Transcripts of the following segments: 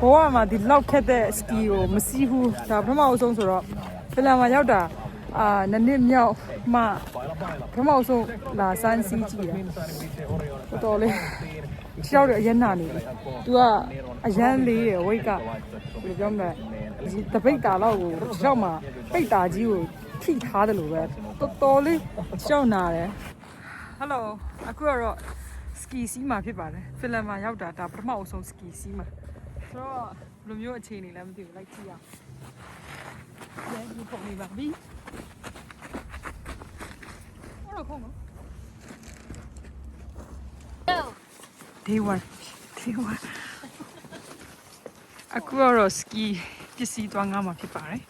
ဘောကမှဒီလောက်ခက်တဲ့စကီကိုမစီးဘူးဒါပထမအဆုံးဆိုတော့ဖလန်မှာရောက်တာနှစ်နှစ်မြောက်မှပထမအဆုံးလာစမ်းစီးကြည့်တာတော်လေးချောက်ရအရင်နာနေတယ်သူကအရန်လေးရဝိတ်ကဘယ်လိုပြောမလဲဒီတပိတ်တာတော့ကိုရောက်မှပိတ်တာကြီးကိုထိထားတယ်လို့ပဲတော်လေးချောက်နာတယ်ဟယ်လိုအခုကတော့စကီစီးမှာဖြစ်ပါတယ်ဖလန်မှာရောက်တာဒါပထမအဆုံးစကီစီးမှာဆိုတော့ဘယ်လိုမျိုးအခြေအနေလဲမသိဘူးလိုက်ကြည့်အောင်ဒီပုံလေးပါပြီဟုတ်တော့ခုံးနော် Day 1အခုကတော့စကီပစ္စည်းသွားငါမှာဖြစ်ပါတယ်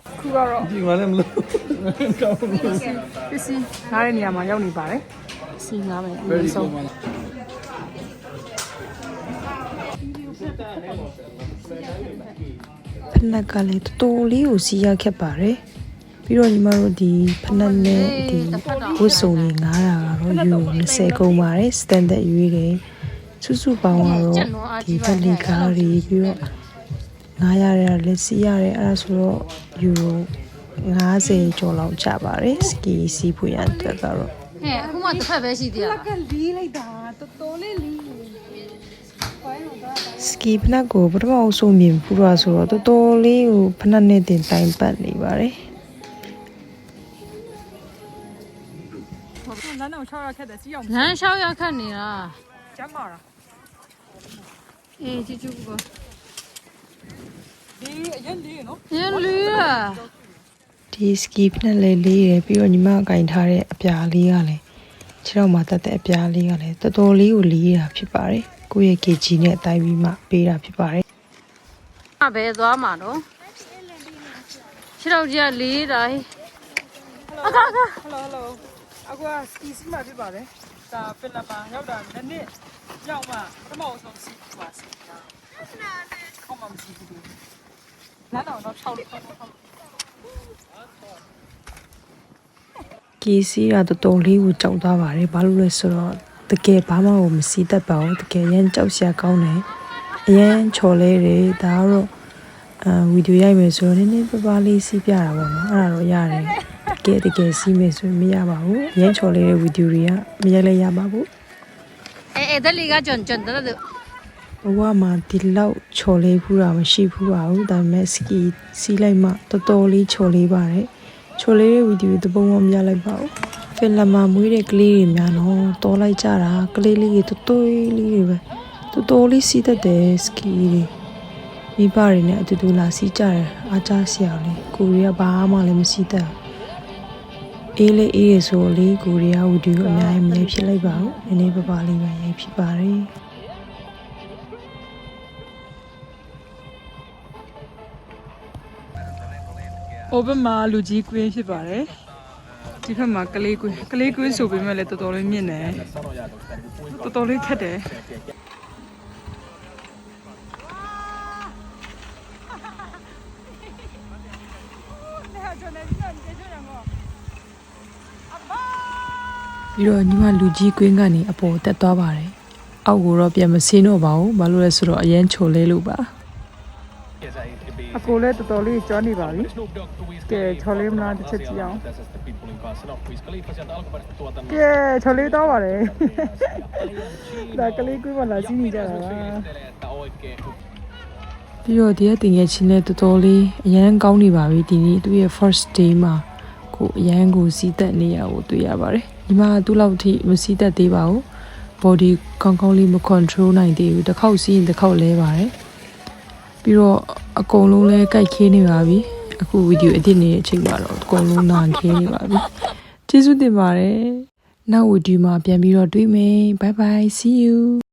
အခုကတော့ဒီမှာလည်းမလို့ကောင်းဘူးပစ္စည်းငါးတဲ့နေရာမှာရောက်နေပါတယ်စီငါးမယ်အရင်ဆုံးဖနက်ကလည်းတော်လေးကိုစီးရခက်ပါတယ်ပြီးတော့ညီမတို့ဒီဖနက်နဲ့ဒီဝတ်စုံတွေငားတာကတော့ယူ20ကုန်ပါတယ် standard ရွေးတယ်စုစုပေါင်းကတော့ဒီဗလီကားတွေပြီးတော့ငားရတဲ့လက်စီးရတယ်အဲ့ဒါဆိုတော့ယူ50ကျော်လောက်ကျပါတယ်စကီစီးဖို့ရတဲ့ကတော့ဟဲ့အခုမှတစ်ဖက်ပဲရှိသေးတာလက်ကလီးလိုက်တာတော်လေးလီးစကီဖနက်ကိုပထမအဆုံးမြင်ပူရဆိုတော့တော်လေးကိုဖနက်နဲ့တင်တိုင်ပတ်နေပါတယ်လမ်းတော့600ခက်တယ်စီးအောင် လမ်းလျှောက်ရခတ်နေတာ ကျမ်းမာတာ အေးကြည့်ကြည့်ပါ ဒီအရင်လေးနော် ရန်လူရ ဒီစကီဖနက်လေးလေးရယ်ပြီးတော့ညီမကင်ထားတဲ့အပြာလေးကလည်းခြေထောက်မှာတက်တဲ့အပြာလေးကလည်းတော်လေးကိုလေးရတာဖြစ်ပါတယ်ကိုယ့်ရဲ့ kg နဲ့အတိုင်းပြီးမှပေးတာဖြစ်ပါတယ်အဘယ်သွားမှာတော့ခြေတော့ကြီးကလေးတာအခါဟယ်လိုအခုကစကီစီးမှာဖြစ်ပါတယ်ဒါဖလန်မှာရောက်တာနှစ်နှစ်ရောက်မှပထမအဆုံးစီးပါစီးတာခေါင်းမှမစီးဘူးလမ်းတော့6လေးကီစီးရတော်လေးကိုကြောက်သွားပါတယ်ဘာလို့လဲဆိုတော့တကယ်ဘာမှမစီးတတ်ပါဘူးတကယ်ရမ်းကြောက်စရာကောင်းတယ်အရန်ချော်လဲတယ်ဒါကတော့ဗီဒီယိုရိုက်မယ်ဆိုတော့နည်းနည်းပပလေးစီးပြတာပေါ့နော်အဲ့ဒါတော့ရတယ်တကယ်စီးမယ်ဆိုရင်မရပါဘူးအရန်ချော်လဲတဲ့ဗီဒီယိုတွေကမရိုက်လိုက်ရပါဘူးအေးဒါလေးကကြွန်တယ်လို့ဘဝမှာဒီလောက်ချော်လေးဖူးတာမရှိဘူးပါဘူးဒါပေမဲ့စကီစီးလိုက်မှတော်လေးချော်လေးပါတယ်ချော်လေးတဲ့ဗီဒီယိုတပုံမှန်ပြလိုက်ပါဦးဖင်လမှာမွေးတဲ့ကလေးတွေများတော့တော်လိုက်ကြတာကလေးလေးတွေတော်လေးတွေပဲတော်လေးစီးတတ်တယ်စကီတွေမိဘတွေနဲ့အတူတူလာစီးကြတယ်အားကြစရာလေးကိုရီးယားဘာမှလည်းမစီးတတ်အေးလေးအေးရဆိုလေးကိုရီးယားဗီဒီယိုအများကြီးမရိုက်ဖြစ်လိုက်ပါဘူးနည်းနည်းပပလေးပဲရိုက်ဖြစ်ပါတယ်အိုဘမှာလူကြီးကွင်းဖြစ်ပါတယ်ဒီဘက်မှာကလေးကွင်းဆိုပေမဲ့လည်းတော်တော်လေးမြင့်တယ်တော်တော်လေးခက်တယ်ပြီးတော့ညီမလူကြီးကွင်းကနေအပေါ်တက်သွားပါတယ်အောက်ကိုတော့ပြန်မဆင်းတော့ပါဘူးဘာလို့လဲဆိုတော့အရန်ချိုလဲလို့ပါအကိုလည်းတော်တော်လေးကြောနေပါပြီကဲချော်လေးမလားတစ်ချက်ကြည့်အောင်ကဲချော်လေးတော့ပါတယ်ဒါကလေးကွင်းမှာလာစီးနေကြတာပါပြီးတော့ဒီကတင်ငယ်ချင်းနဲ့တော်တော်လေးအရန်ကောင်းနေပါပြီဒီနေ့သူရဲ့ first day မှာကိုအရန်ကိုစီးတက်နေရကိုတွေ့ရပါတယ်ဒီမှာသူ့လောက်ထိမစီးတက်သေးပါဘူး body ကောင်းကောင်းလေးမ control နိုင်သေးဘူးတစ်ခေါက်စီးရင်တစ်ခေါက်လဲပါတယ်ပြီးတော့အကုန်လုံးလဲကြိုက်ခင်းနေပါပြီအခုဗီဒီယို edit နေတဲ့အချိန်မှာတော့အကုန်လုံးနာခင်းနေပါပြီကျေးဇူးတင်ပါတယ်နောက်ဗီဒီယိုမှာပြန်ပြီးတော့တွေ့မယ် bye bye see you